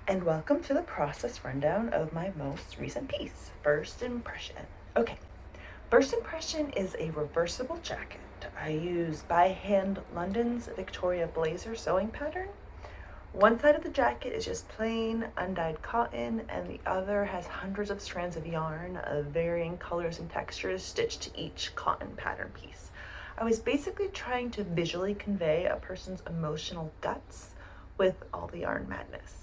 And welcome to the process rundown of my most recent piece, First Impression. Okay, First Impression is a reversible jacket. I use by hand London's Victoria Blazer sewing pattern. One side of the jacket is just plain undyed cotton, and the other has hundreds of strands of yarn of varying colors and textures stitched to each cotton pattern piece. I was basically trying to visually convey a person's emotional guts with all the yarn madness.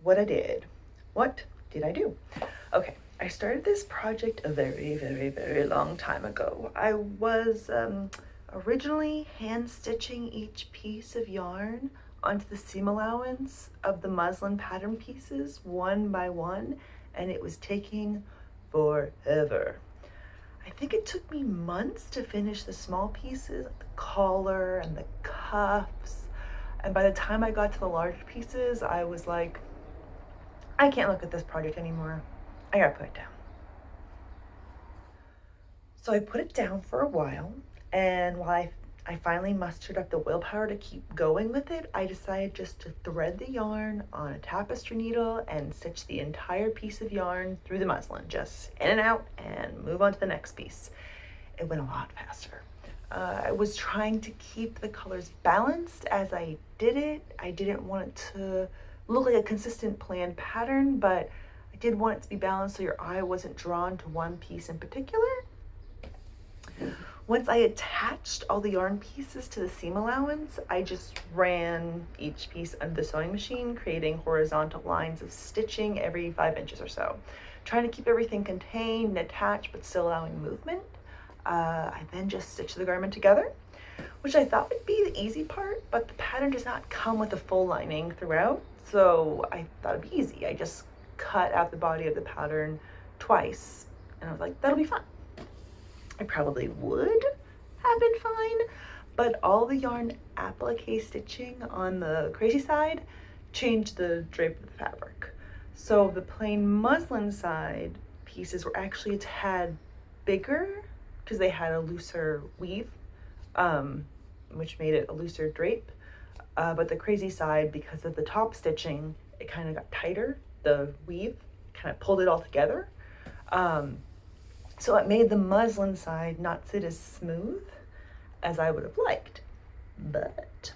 What did I do? Okay, I started this project a very long time ago. I was originally hand stitching each piece of yarn onto the seam allowance of the muslin pattern pieces one by one, and it was taking forever. I think it took me months to finish the small pieces, like the collar and the cuffs. And by the time I got to the large pieces, I was like, I can't look at this project anymore. I gotta put it down. So I put it down for a while, and while I finally mustered up the willpower to keep going with it, I decided just to thread the yarn on a tapestry needle and stitch the entire piece of yarn through the muslin, just in and out, and move on to the next piece. It went a lot faster. I was trying to keep the colors balanced as I did it. I didn't want it to look like a consistent planned pattern, but I did want it to be balanced so your eye wasn't drawn to one piece in particular. Once I attached all the yarn pieces to the seam allowance, I just ran each piece under the sewing machine, creating horizontal lines of stitching every 5 inches or so, trying to keep everything contained and attached but still allowing movement. I then just stitched the garment together, which I thought would be the easy part, but the pattern does not come with a full lining throughout, so I thought it'd be easy. I just cut out the body of the pattern twice, and I was like, that'll be fun. I probably would have been fine, but all the yarn applique stitching on the crazy side changed the drape of the fabric. So the plain muslin side pieces were actually a tad bigger because they had a looser weave, which made it a looser drape. But the crazy side, because of the top stitching, it kind of got tighter. The weave kind of pulled it all together. So it made the muslin side not sit as smooth as I would have liked. But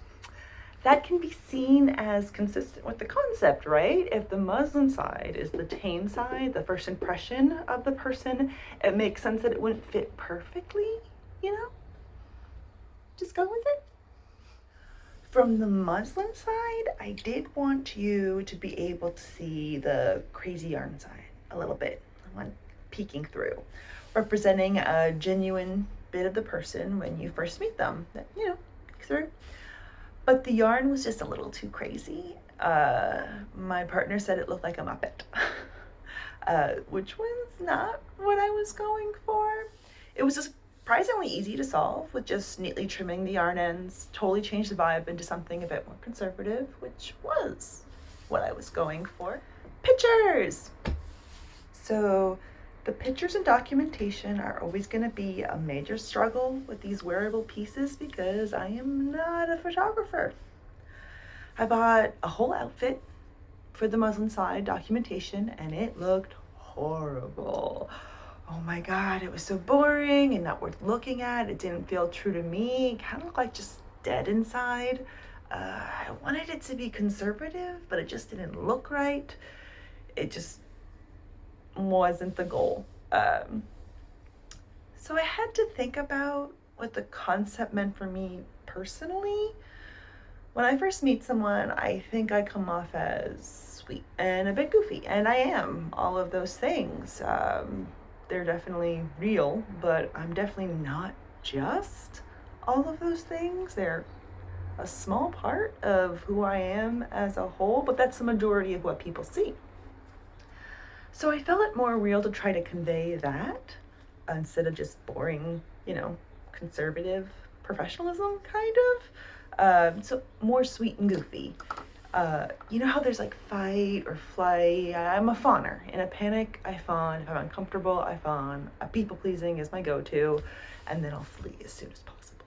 that can be seen as consistent with the concept, right? If the muslin side is the tame side, the first impression of the person, it makes sense that it wouldn't fit perfectly, you know? Just go with it. From the muslin side, I did want you to be able to see the crazy yarn side a little bit. I want peeking through, representing a genuine bit of the person when you first meet them, that, peek through. But the yarn was just a little too crazy. My partner said it looked like a Muppet, which was not what I was going for. It was surprisingly easy to solve with just neatly trimming the yarn ends, totally changed the vibe into something a bit more conservative, which was what I was going for. Pictures! So the pictures and documentation are always going to be a major struggle with these wearable pieces because I am not a photographer. I bought a whole outfit for the muslin side documentation and it looked horrible. Oh my God, it was so boring and not worth looking at. It didn't feel true to me. It kind of looked like just dead inside. I wanted it to be conservative, but it just didn't look right. It just wasn't the goal. So I had to think about what the concept meant for me personally. When I first meet someone, I think I come off as sweet and a bit goofy, and I am all of those things. They're definitely real, but I'm definitely not just all of those things. They're a small part of who I am as a whole, but that's the majority of what people see. So I felt it more real to try to convey that instead of just boring, conservative professionalism, kind of. So more sweet and goofy. You know how there's like fight or flight? I'm a fawner. In a panic, I fawn. If I'm uncomfortable, I fawn. People pleasing is my go-to, and then I'll flee as soon as possible.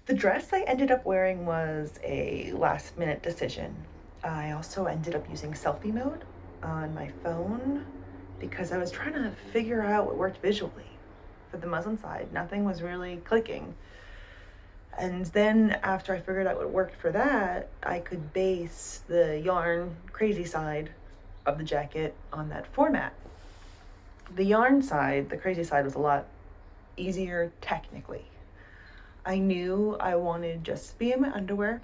The dress I ended up wearing was a last minute decision. I also ended up using selfie mode on my phone because I was trying to figure out what worked visually. For the muslin side, nothing was really clicking. And then after I figured out what worked for that, I could base the yarn crazy side of the jacket on that format. The yarn side, the crazy side, was a lot easier technically. I knew I wanted just to be in my underwear.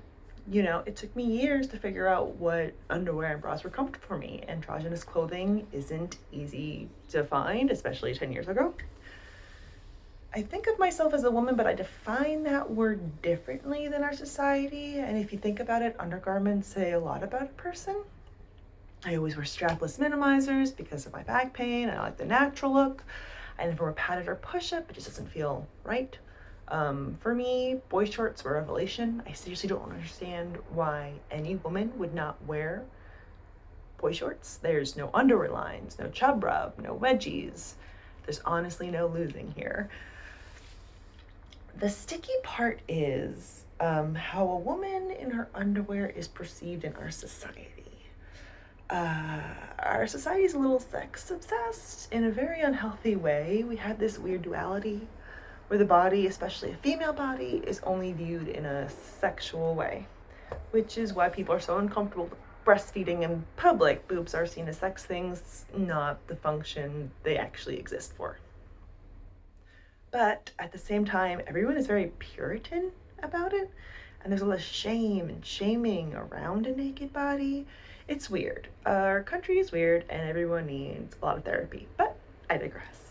You know, it took me years to figure out what underwear and bras were comfortable for me. Androgynous clothing isn't easy to find, especially 10 years ago. I think of myself as a woman, but I define that word differently than our society. And if you think about it, undergarments say a lot about a person. I always wear strapless minimizers because of my back pain. I like the natural look. I never wear padded or push-up. It just doesn't feel right. For me, boy shorts were a revelation. I seriously don't understand why any woman would not wear boy shorts. There's no underwear lines, no chub rub, no wedgies. There's honestly no losing here. The sticky part is how a woman in her underwear is perceived in our society. Our society is a little sex obsessed in a very unhealthy way. We had this weird duality where the body, especially a female body, is only viewed in a sexual way, which is why people are so uncomfortable with breastfeeding in public. Boobs are seen as sex things, not the function they actually exist for. But at the same time, everyone is very Puritan about it, and there's a lot of shame and shaming around a naked body. It's weird. Our country is weird, and everyone needs a lot of therapy, but I digress.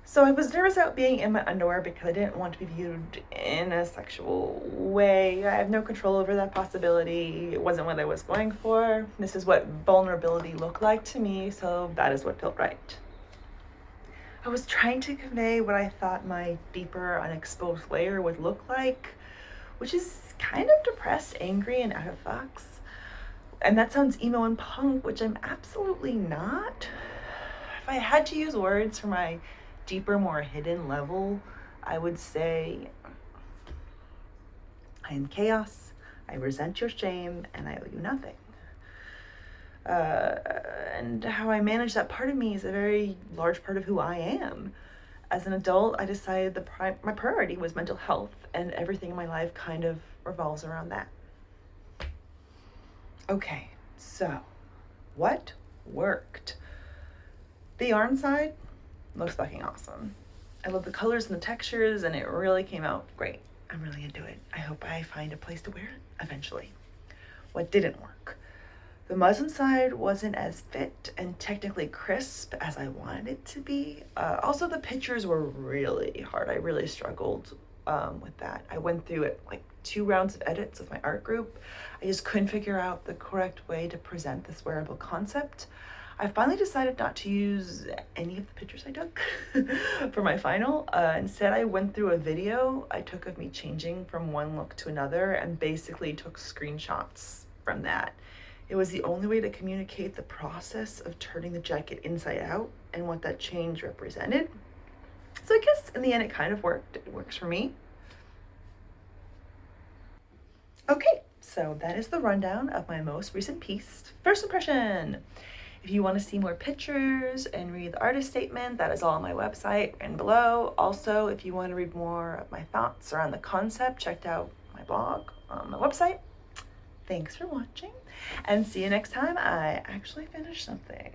So I was nervous about being in my underwear because I didn't want to be viewed in a sexual way. I have no control over that possibility. It wasn't what I was going for. This is what vulnerability looked like to me, so that is what felt right. I was trying to convey what I thought my deeper, unexposed layer would look like, which is kind of depressed, angry, and out of fucks. And that sounds emo and punk, which I'm absolutely not. If I had to use words for my deeper, more hidden level, I would say I am chaos, I resent your shame, and I owe you nothing. And how I manage that part of me is a very large part of who I am. As an adult, I decided my priority was mental health, and everything in my life kind of revolves around that. Okay, so what worked? The yarn side looks fucking awesome. I love the colors and the textures, and it really came out great. I'm really into it. I hope I find a place to wear it eventually. What didn't work? The muslin side wasn't as fit and technically crisp as I wanted it to be. Also, the pictures were really hard. I really struggled with that. I went through it like 2 rounds of edits with my art group. I just couldn't figure out the correct way to present this wearable concept. I finally decided not to use any of the pictures I took for my final. Instead, I went through a video I took of me changing from one look to another and basically took screenshots from that. It was the only way to communicate the process of turning the jacket inside out and what that change represented. So I guess in the end it kind of worked. It works for me. Okay, so that is the rundown of my most recent piece, First Impression. If you want to see more pictures and read the artist statement, that is all on my website and below. Also, if you want to read more of my thoughts around the concept, check out my blog on my website. Thanks for watching, and see you next time I actually finish something.